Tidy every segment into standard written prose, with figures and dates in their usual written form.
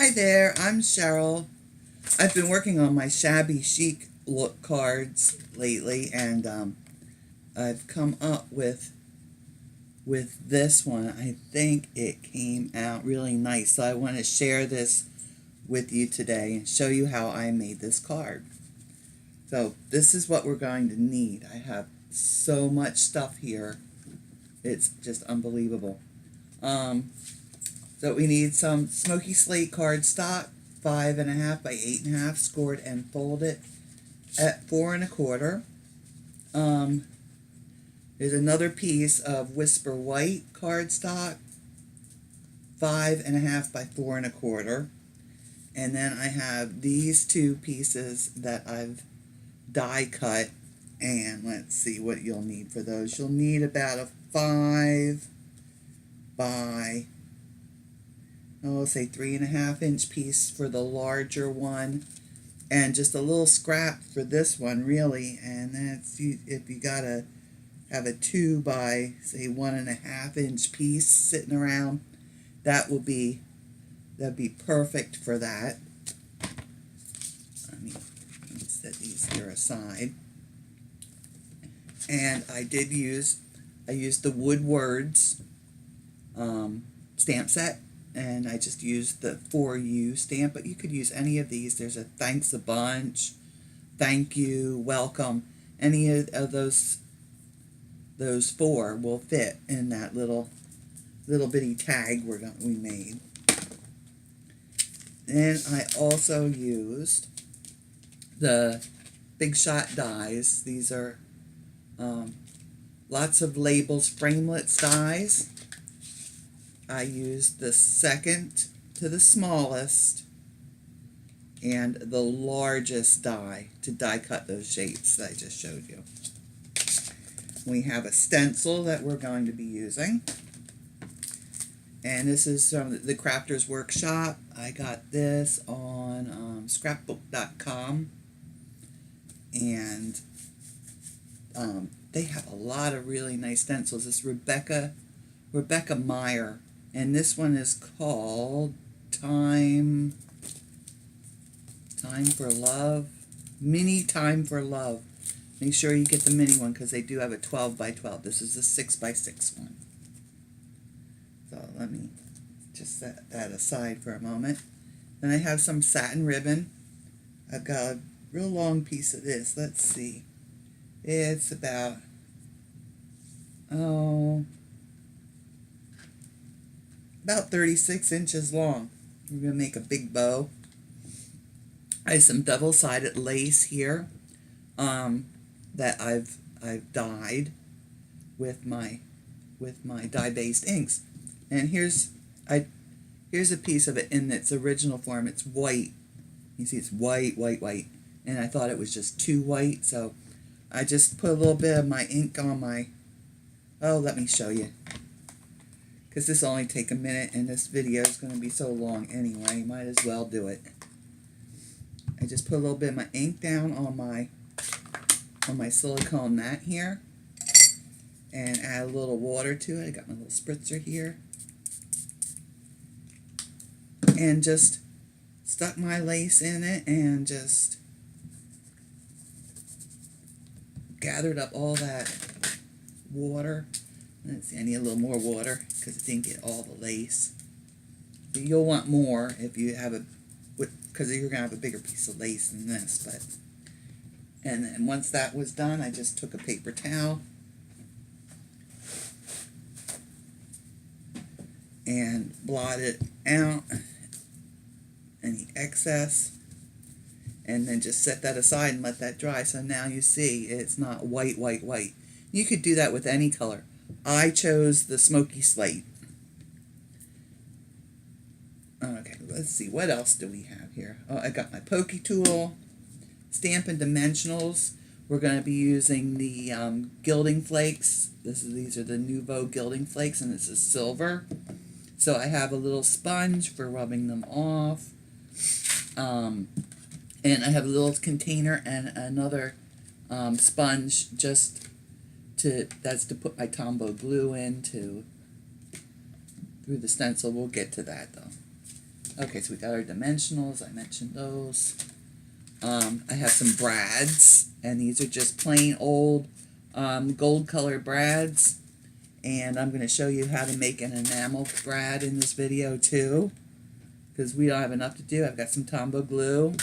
Hi there, I'm Cheryl. I've been working on my Shabby Chic look cards lately, and I've come up with this one. I think it came out really nice, so I want to share this with you today and show you how I made this card. So this is what we're going to need. I have so much stuff here. It's just unbelievable. So we need some Smokey Slate cardstock, 5.5 by 8.5, scored and folded at 4 1/4. There's another piece of Whisper White cardstock, 5.5 by 4 1/4. And then I have these two pieces that I've die cut. And let's see what you'll need for those. You'll need about a 5 by, say 3.5 inch piece for the larger one, and just a little scrap for this one, really. And that's, if you gotta have a 2 by, say, 1.5 inch piece sitting around, that'd be perfect for that. Let me set these here aside. And I used the Wood Words stamp set, and I just used the For You stamp, but you could use any of these. There's a thanks a bunch, thank you, welcome. Any of those four will fit in that little bitty tag we made. And I also used the Big Shot dies. These are lots of labels, Framelits dies. I used the second to the smallest and the largest die to die cut those shapes that I just showed you. We have a stencil that we're going to be using, and this is from the Crafters Workshop. I got this on scrapbook.com, and they have a lot of really nice stencils. This Rebecca Meyer, and this one is called Time for Love, Mini Time for Love. Make sure you get the mini one because they do have a 12 by 12. This is a 6 by 6 one. So let me just set that aside for a moment. Then I have some satin ribbon. I've got a real long piece of this. Let's see. It's about, about 36 inches long. We're going to make a big bow. I have some double-sided lace here that I've dyed with my dye-based inks. And here's a piece of it in its original form. It's white. You see, it's white, white, white. And I thought it was just too white, so I just put a little bit of my ink on my, let me show you. Because this will only take a minute, and this video is going to be so long anyway. Might as well do it. I just put a little bit of my ink down on my silicone mat here, and add a little water to it. I got my little spritzer here, and just stuck my lace in it, and just gathered up all that water. Let's see, I need a little more water because it didn't get all the lace. But you'll want more if you have because you're gonna have a bigger piece of lace than this. But and then once that was done, I just took a paper towel and blotted out any excess, and then just set that aside and let that dry. So now you see it's not white, white, white. You could do that with any color. I chose the Smokey Slate. Okay, let's see, what else do we have here? Oh, I got my Pokey tool, Stampin Dimensionals. We're going to be using the Gilding Flakes. These are the Nuvo Gilding Flakes, and this is silver. So I have a little sponge for rubbing them off. And I have a little container and another sponge that's to put my Tombow glue into through the stencil. We'll get to that though. Okay, so we got our dimensionals. I mentioned those. I have some brads, and these are just plain old gold colored brads. And I'm going to show you how to make an enamel brad in this video too, because we don't have enough to do. I've got some Tombow glue.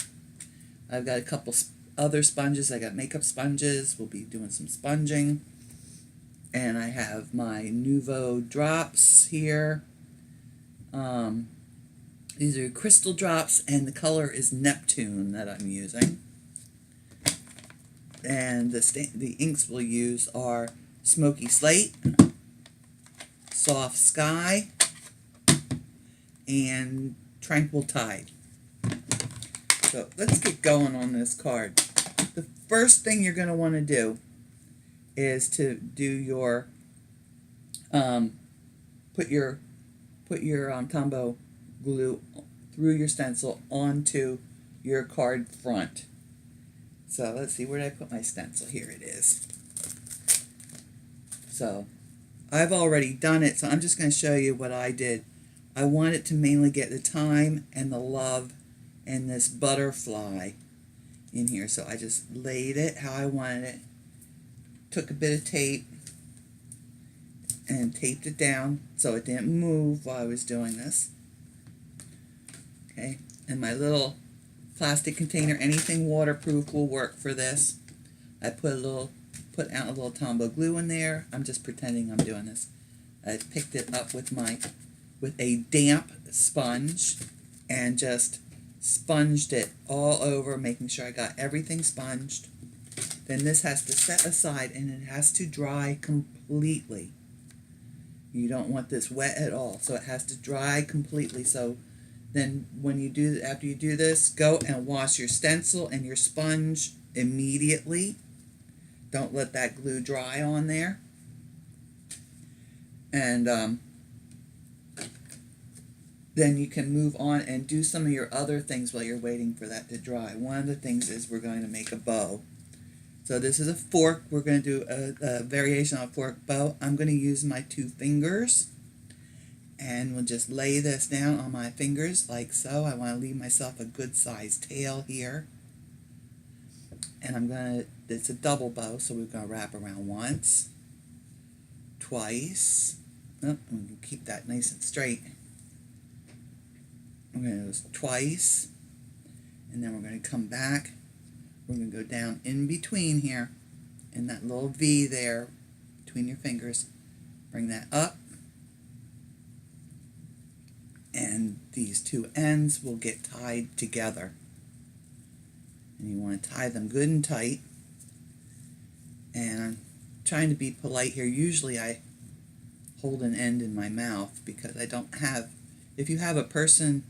I've got a couple other sponges. I got makeup sponges. We'll be doing some sponging. And I have my Nuvo drops here. These are crystal drops, and the color is Neptune that I'm using. And the inks we'll use are Smokey Slate, Soft Sky, and Tranquil Tide. So let's get going on this card. The first thing you're going to want to do is to do your put your Tombow glue through your stencil onto your card front. So let's see, where did I put my stencil? Here it is. So I've already done it, so I'm just going to show you what I did. I wanted to mainly get the time and the love and this butterfly in here, so I just laid it how I wanted it. Took a bit of tape and taped it down so it didn't move while I was doing this. Okay, and my little plastic container, anything waterproof will work for this. I put out a little Tombow glue in there. I'm just pretending I'm doing this. I picked it up with a damp sponge and just sponged it all over, making sure I got everything sponged. Then this has to set aside, and it has to dry completely. You don't want this wet at all, so it has to dry completely. So then after you do this, go and wash your stencil and your sponge immediately. Don't let that glue dry on there. And then you can move on and do some of your other things while you're waiting for that to dry. One of the things is we're going to make a bow. So this is a fork. We're going to do a variation on a fork bow. I'm going to use my 2 fingers. And we'll just lay this down on my fingers like so. I want to leave myself a good sized tail here. And it's a double bow, so we're going to wrap around once, twice. Oh, and keep that nice and straight. We're going to do this twice. And then we're going to come back. We're going to go down in between here, in that little V there between your fingers. Bring that up. And these 2 ends will get tied together. And you want to tie them good and tight. And I'm trying to be polite here. Usually I hold an end in my mouth because I don't have... If you have a person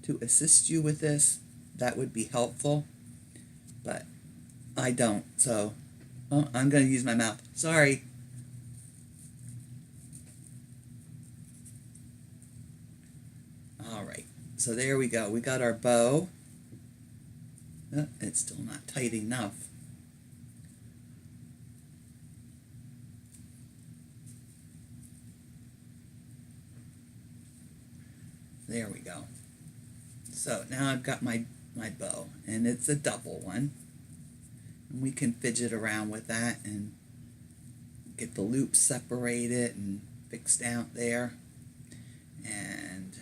to assist you with this, that would be helpful. But I don't, so I'm going to use my mouth. Sorry. Alright, so there we go. We got our bow. Oh, it's still not tight enough. There we go. So now I've got my bow, and it's a double one. And we can fidget around with that and get the loops separated and fixed out there. And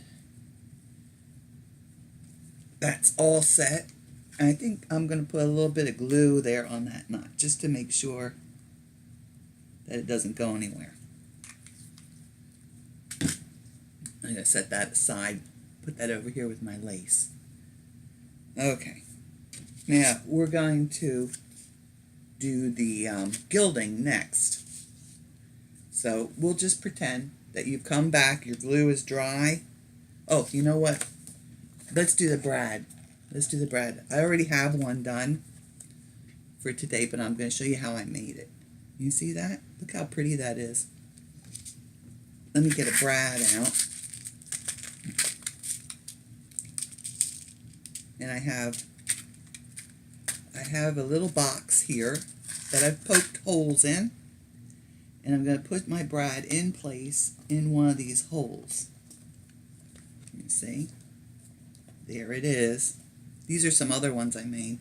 that's all set. I think I'm going to put a little bit of glue there on that knot just to make sure that it doesn't go anywhere. I'm going to set that aside, put that over here with my lace. Okay, now we're going to do the gilding next. So we'll just pretend that you've come back, your glue is dry. Oh, you know what? Let's do the brad. Let's do the brad. I already have one done for today, but I'm going to show you how I made it. You see that? Look how pretty that is. Let me get a brad out. And I have a little box here that I've poked holes in. And I'm going to put my brad in place in one of these holes. You see? There it is. These are some other ones I made.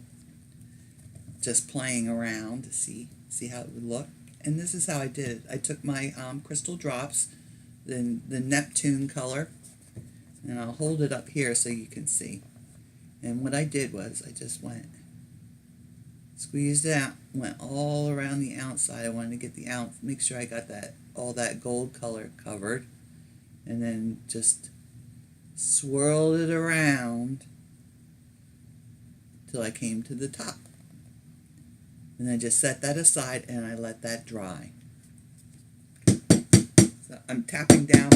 Just playing around to see how it would look. And this is how I did it. I took my crystal drops, the Neptune color, and I'll hold it up here so you can see. And what I did was I just squeezed it out, went all around the outside. I wanted to get make sure I got all that gold color covered, and then just swirled it around till I came to the top. And then just set that aside and I let that dry. So I'm tapping down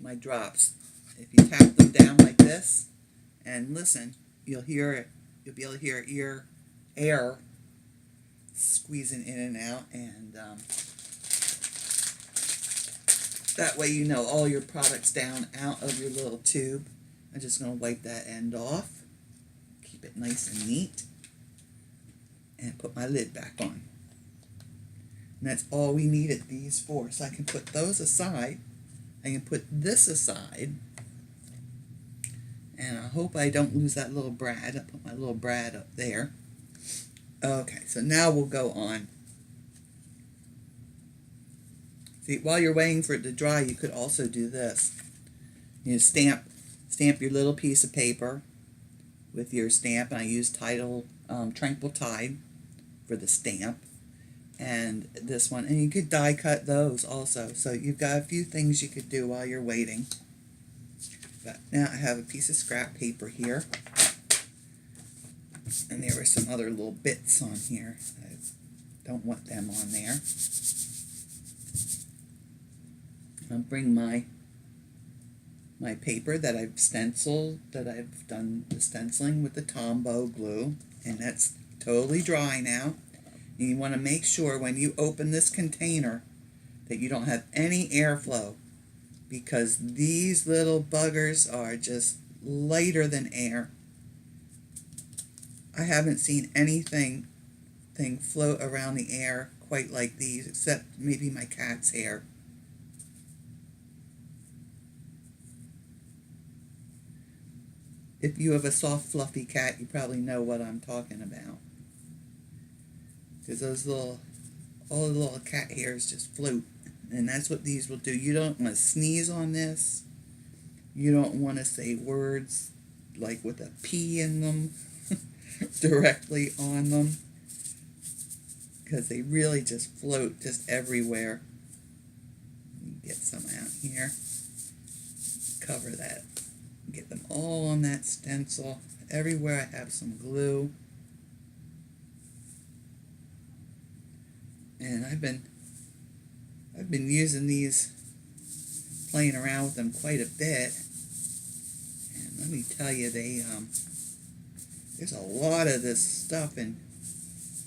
my drops. If you tap them down like this and listen, you'll be able to hear air squeezing in and out, and that way you know all your product's down out of your little tube. I'm just going to wipe that end off, keep it nice and neat, and put my lid back on. And that's all we needed these for. So I can put those aside. I can put this aside. And I hope I don't lose that little brad. I'll put my little brad up there. Okay, so now we'll go on. See, while you're waiting for it to dry, you could also do this. You stamp your little piece of paper with your stamp. And I use Tranquil Tide for the stamp. And this one, and you could die cut those also. So you've got a few things you could do while you're waiting. But now I have a piece of scrap paper here. And there were some other little bits on here. I don't want them on there. I'll bring my paper that I've stenciled, that I've done the stenciling with the Tombow glue. And that's totally dry now. And you want to make sure when you open this container that you don't have any airflow, because these little buggers are just lighter than air. I haven't seen anything float around the air quite like these, except maybe my cat's hair. If you have a soft, fluffy cat, you probably know what I'm talking about. Because all the little cat hairs just float. And that's what these will do. You don't want to sneeze on this. You don't want to say words like with a P in them directly on them, because they really just float just everywhere. Get some out here. Cover that. Get them all on that stencil. Everywhere I have some glue. And I've been using these, playing around with them quite a bit. And let me tell you, there's a lot of this stuff and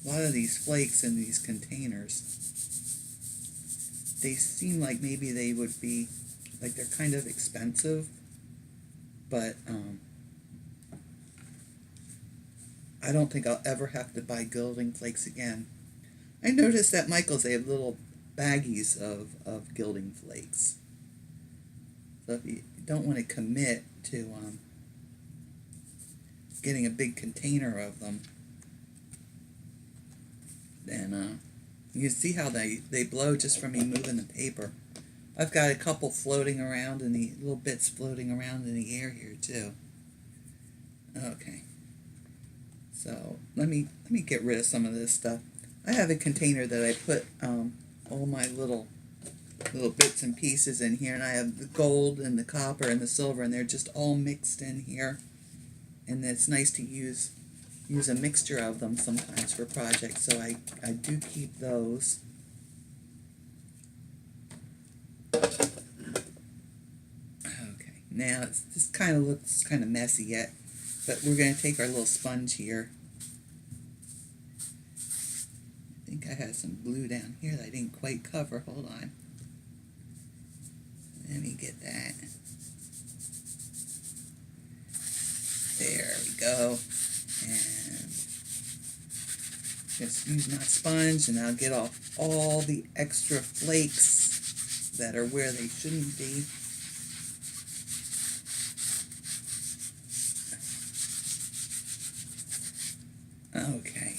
a lot of these flakes in these containers. They seem like maybe they would be, like they're kind of expensive, but I don't think I'll ever have to buy Gilding flakes again. I noticed that Michael's, they have little baggies of Gilding flakes. So if you don't want to commit to getting a big container of them, then you can see how they blow just from me moving the paper. I've got a couple floating around, and the little bits floating around in the air here too. Okay, so let me get rid of some of this stuff. I have a container that I put all my little bits and pieces in here, and I have the gold and the copper and the silver, and they're just all mixed in here. And it's nice to use a mixture of them sometimes for projects, so I do keep those. Okay, now this kind of looks kind of messy yet, but we're going to take our little sponge here. I think I had some glue down here that I didn't quite cover. Hold on. Let me get that. There we go. And just use my sponge, and I'll get off all the extra flakes that are where they shouldn't be. Okay.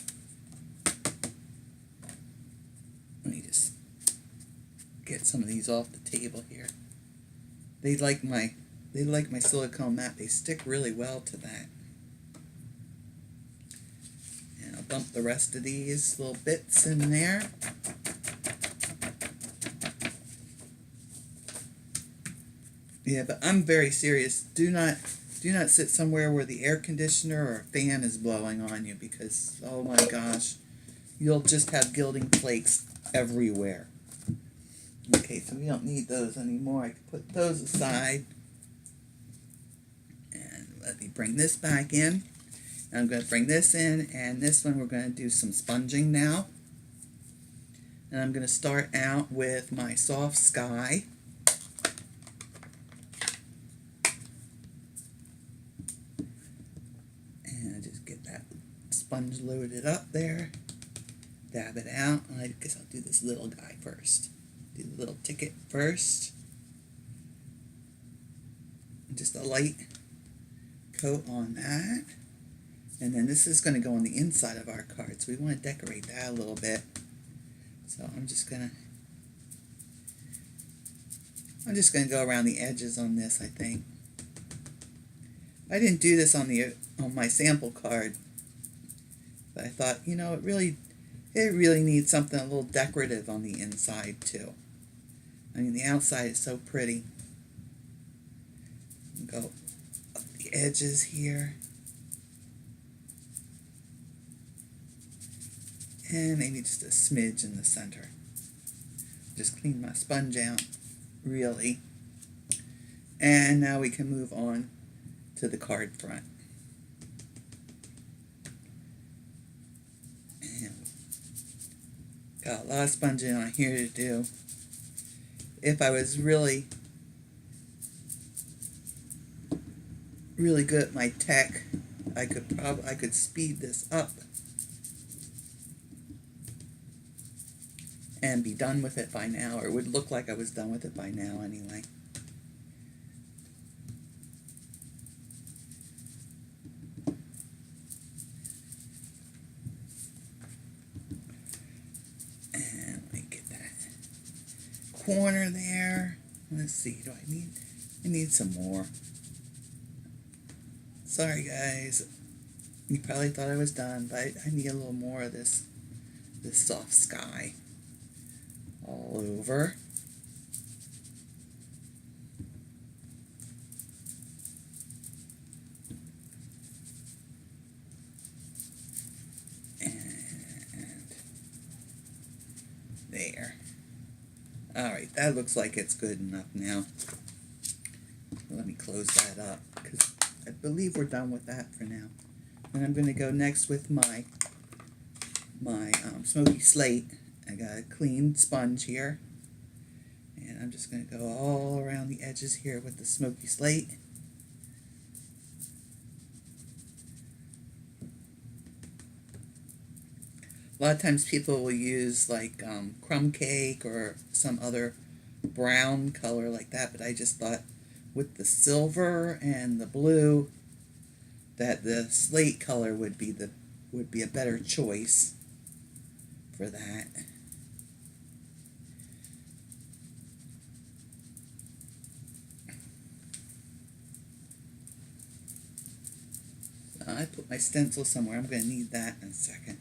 Let me just get some of these off the table here. They like my silicone mat. They stick really well to that. And I'll dump the rest of these little bits in there. Yeah, but I'm very serious. Do not sit somewhere where the air conditioner or fan is blowing on you, because, oh my gosh, you'll just have gilding flakes everywhere. Okay, so we don't need those anymore. I can put those aside. And let me bring this back in. And I'm going to bring this in, and this one we're going to do some sponging now. And I'm going to start out with my soft sky. Sponge loaded up there, dab it out, and I guess I'll do this little guy first. Do the little ticket first. Just a light coat on that. And then this is going to go on the inside of our card, so we want to decorate that a little bit. So I'm just going to go around the edges on this, I think. I didn't do this on my sample card. But I thought, you know, it really needs something a little decorative on the inside too. I mean, the outside is so pretty. Go up the edges here. And maybe just a smidge in the center. Just clean my sponge out, really. And now we can move on to the card front. Got a lot of sponging on here to do. If I was really good at my tech, I could speed this up and be done with it by now, or it would look like I was done with it by now anyway. Corner there. Let's see, I need some more. Sorry guys, you probably thought I was done, but I need a little more of this soft sky all over. And there. Alright, that looks like it's good enough now. Let me close that up, because I believe we're done with that for now. And I'm going to go next with my Smokey Slate. I got a clean sponge here. And I'm just going to go all around the edges here with the Smokey Slate. A lot of times people will use like crumb cake or some other brown color like that, but I just thought with the silver and the blue that the slate color would be a better choice for that. I put my stencil somewhere. I'm going to need that in a second.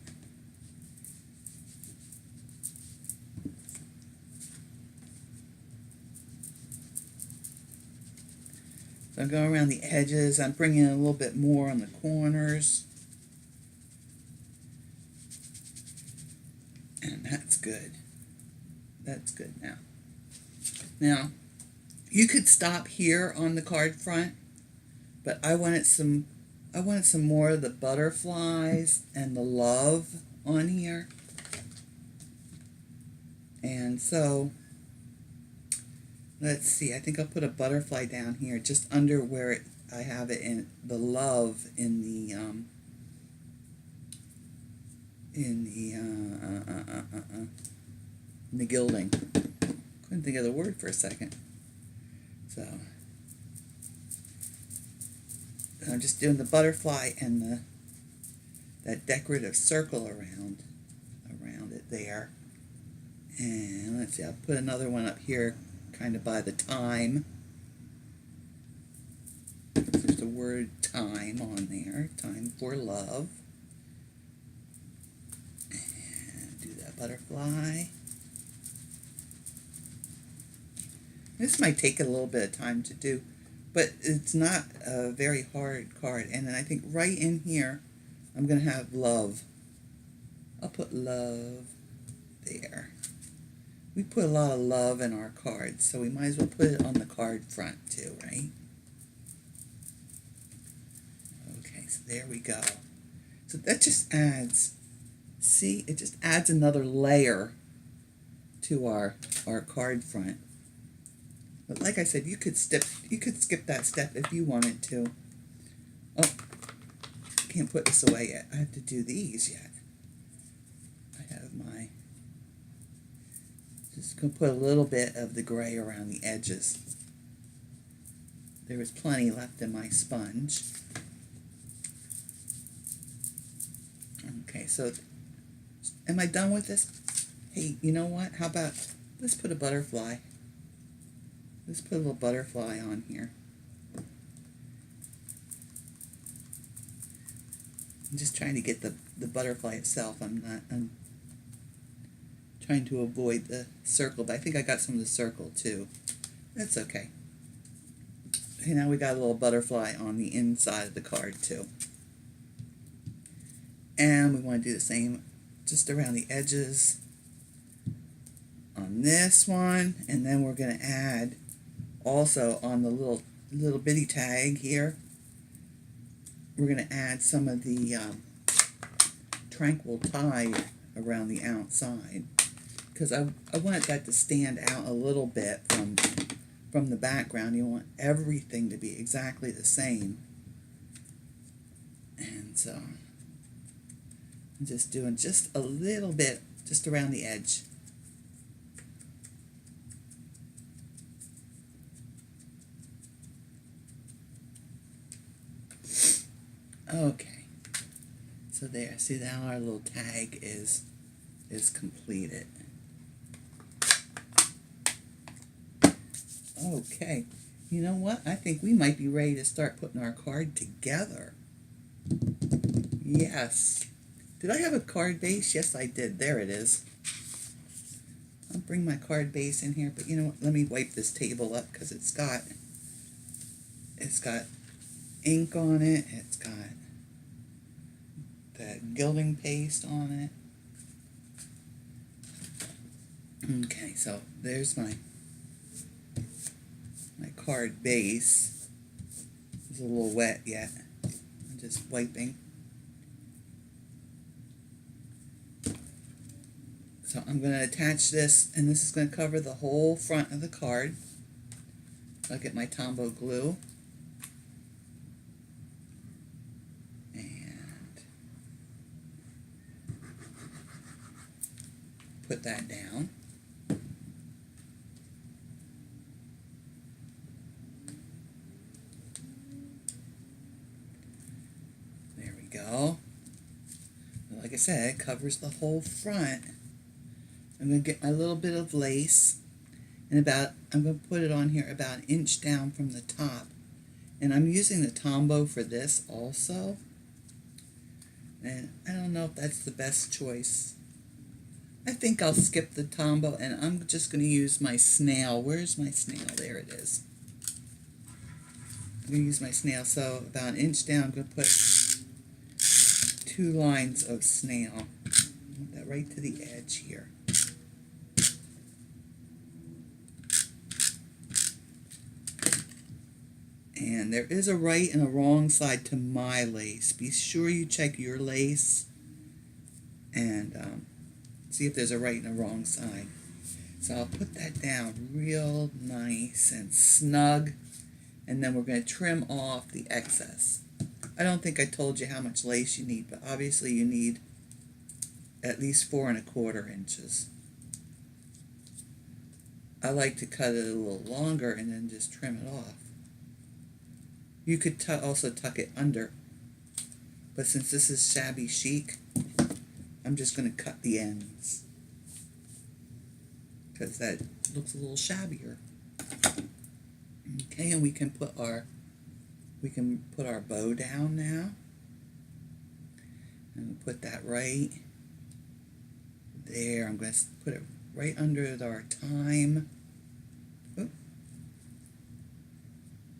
So I'm going around the edges. I'm bringing in a little bit more on the corners. And that's good. That's good now. Now, you could stop here on the card front, but I wanted some more of the butterflies and the love on here. And so let's see, I think I'll put a butterfly down here just under where I have it in the love in the gilding. Couldn't think of the word for a second. So I'm just doing the butterfly and that decorative circle around it there. And let's see, I'll put another one up here kind of by the time. There's the word time on there, time for love. And do that butterfly. This might take a little bit of time to do, but it's not a very hard card. And then I think right in here, I'm going to have love. I'll put love there. We put a lot of love in our cards, so we might as well put it on the card front too, right? Okay, so there we go. So that just adds, see, it just adds another layer to our card front. But like I said, you could skip that step if you wanted to. Oh, I can't put this away yet. I have to do these yet. I have my, just going to put a little bit of the gray around the edges. There was plenty left in my sponge. Okay, so am I done with this? Hey, you know what? How about, let's put a butterfly. Let's put a little butterfly on here. I'm just trying to get the butterfly itself. I'm trying to avoid the circle, but I think I got some of the circle too. That's okay. Okay, now we got a little butterfly on the inside of the card too. And we want to do the same just around the edges on this one, and then we're going to add also on the little bitty tag here, we're going to add some of the Tranquil tide around the outside, because I wanted that to stand out a little bit from the background. You want everything to be exactly the same. And so I'm just doing just a little bit just around the edge. Okay, so there, see now our little tag is completed. Okay, you know what? I think we might be ready to start putting our card together. Yes. Did I have a card base? Yes, I did. There it is. I'll bring my card base in here, but you know what? Let me wipe this table up because it's got ink on it. It's got that gilding paste on it. Okay, so there's my card base. It's a little wet yet. I'm just wiping. So I'm going to attach this, and this is going to cover the whole front of the card. I'll get my Tombow glue. And put that down. There we go. Like I said, it covers the whole front. I'm going to get my little bit of lace, and I'm going to put it on here about an inch down from the top. And I'm using the Tombow for this also. And I don't know if that's the best choice. I think I'll skip the Tombow, and I'm just going to use my snail. Where's my snail? There it is. I'm going to use my snail. So about an inch down, I'm going to put 2 lines of snail. I want that right to the edge here. And there is a right and a wrong side to my lace. Be sure you check your lace and see if there's a right and a wrong side. So I'll put that down real nice and snug, and then we're going to trim off the excess. I don't think I told you how much lace you need, but obviously you need at least 4 1/4 inches. I like to cut it a little longer and then just trim it off. You could also tuck it under But since this is Shabby Chic, I'm just going to cut the ends, because that looks a little shabbier. Okay, and we can put our bow down now. And we'll put that right there. I'm going to put it right under our time. Oop.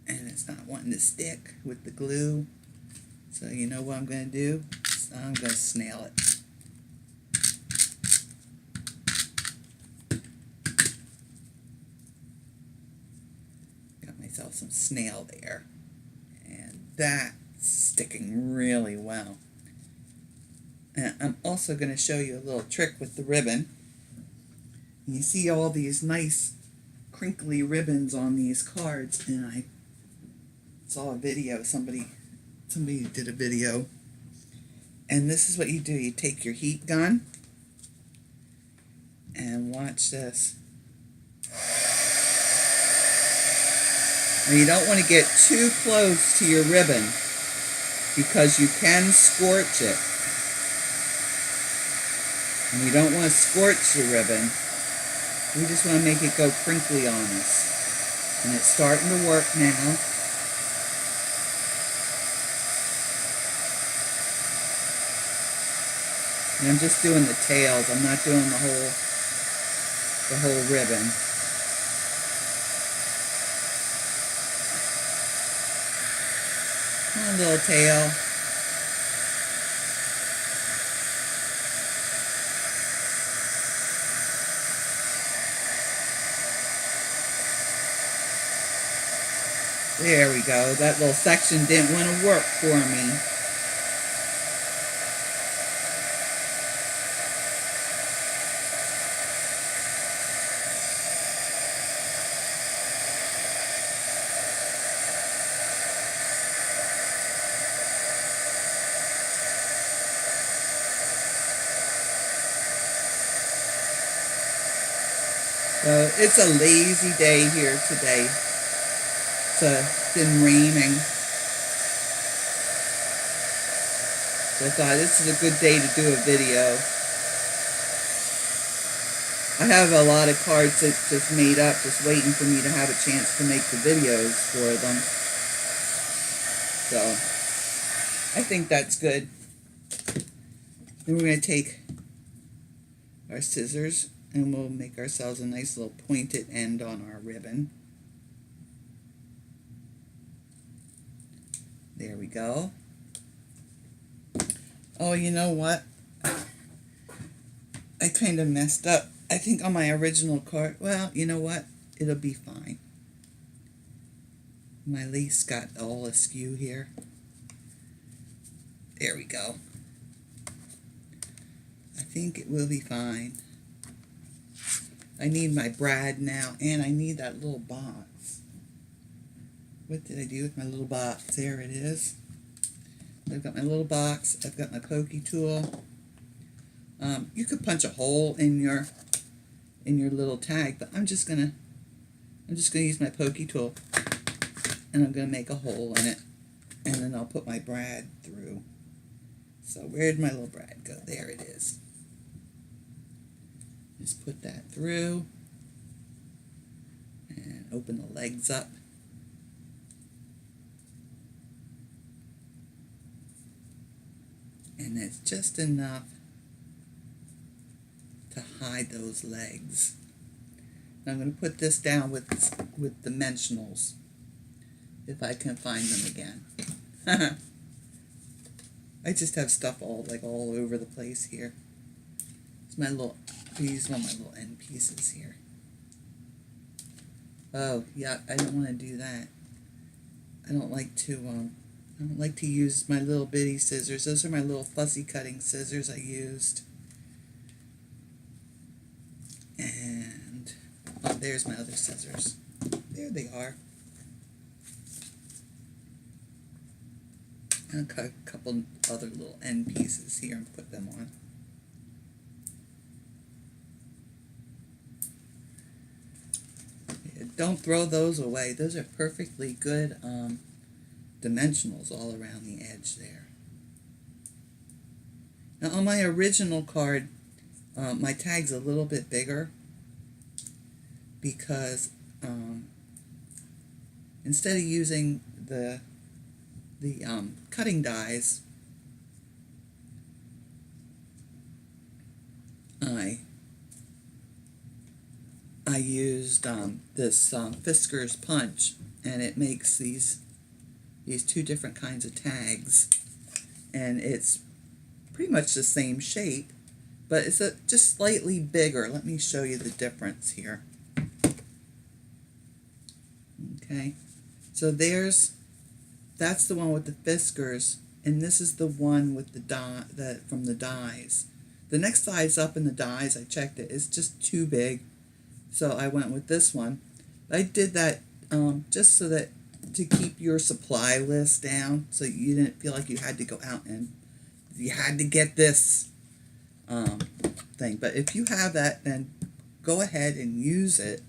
And it's not wanting to stick with the glue. So you know what I'm going to do? I'm going to snail it. Got myself some snail there. And that's sticking really well. And I'm also going to show you a little trick with the ribbon. You see all these nice crinkly ribbons on these cards, and I saw a video, somebody did a video, and this is what you do. You take your heat gun, and watch this. Now you don't want to get too close to your ribbon, because you can scorch it. And we don't want to scorch the ribbon. We just want to make it go crinkly on us. And it's starting to work now. And I'm just doing the tails. I'm not doing the whole ribbon. A little tail. There we go. That little section didn't want to work for me. So it's a lazy day here today. It's been raining. So I thought this is a good day to do a video. I have a lot of cards that just made up, just waiting for me to have a chance to make the videos for them. So I think that's good. Then we're going to take our scissors and we'll make ourselves a nice little pointed end on our ribbon. There we go. Oh, you know what? I kind of messed up. I think on my original card, well, you know what? It'll be fine. My lace got all askew here. There we go. I think it will be fine. I need my brad now, and I need that little box. What did I do with my little box? There it is. I've got my little box. I've got my Pokey tool. You could punch a hole in your little tag, but I'm just gonna use my Pokey tool, and I'm gonna make a hole in it, and then I'll put my brad through. So where'd my little brad go? There it is. Just put that through, and open the legs up. And it's just enough to hide those legs. Now I'm going to put this down with Dimensionals, if I can find them again. I just have stuff all over the place here. It's my little, these are my little end pieces here. Oh yeah, I don't want to do that. I don't like to use my little bitty scissors. Those are my little fussy cutting scissors I used. And oh, there's my other scissors. There they are. I'll cut a couple other little end pieces here and put them on. Yeah, don't throw those away. Those are perfectly good dimensionals all around the edge there. Now on my original card, my tag's a little bit bigger because instead of using the cutting dies, I used this Fisker's punch, and it makes these two different kinds of tags, and it's pretty much the same shape, but it's just slightly bigger. Let me show you the difference here. Okay, so that's the one with the Fiskars, and this is the one with the from the dies. The next size up in the dies, I checked it, it's just too big, so I went with this one. I did that just so that to keep your supply list down, so you didn't feel like you had to go out and you had to get this thing. But if you have that, then go ahead and use it.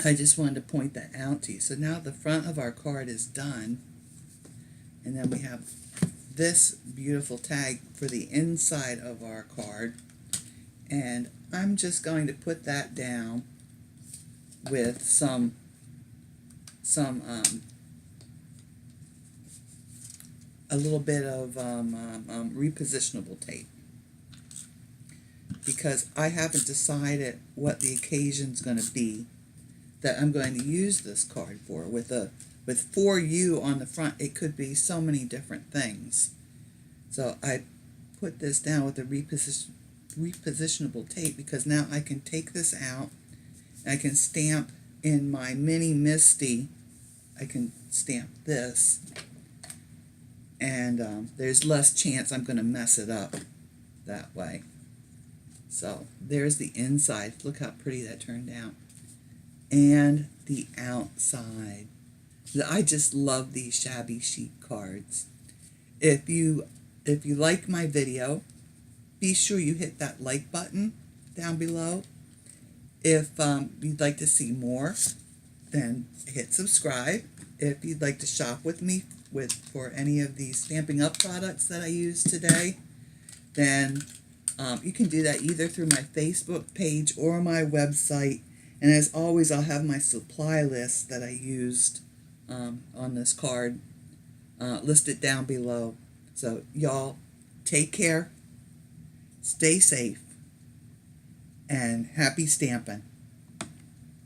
I just wanted to point that out to you. So now the front of our card is done, and then we have this beautiful tag for the inside of our card, and I'm just going to put that down with some a little bit of repositionable tape, because I haven't decided what the occasion's going to be that I'm going to use this card for. With For You on the front, it could be so many different things. So I put this down with the repositionable tape, because now I can take this out and I can stamp in my mini Misty. I can stamp this, and there's less chance I'm going to mess it up that way. So there's the inside. Look how pretty that turned out. And the outside. I just love these Shabby Chic cards. If you like my video, be sure you hit that like button down below. If you'd like to see more, then hit subscribe. If you'd like to shop with me for any of these Stampin' Up products that I used today, then you can do that either through my Facebook page or my website. And as always, I'll have my supply list that I used on this card listed down below. So y'all, take care, stay safe, and happy stamping.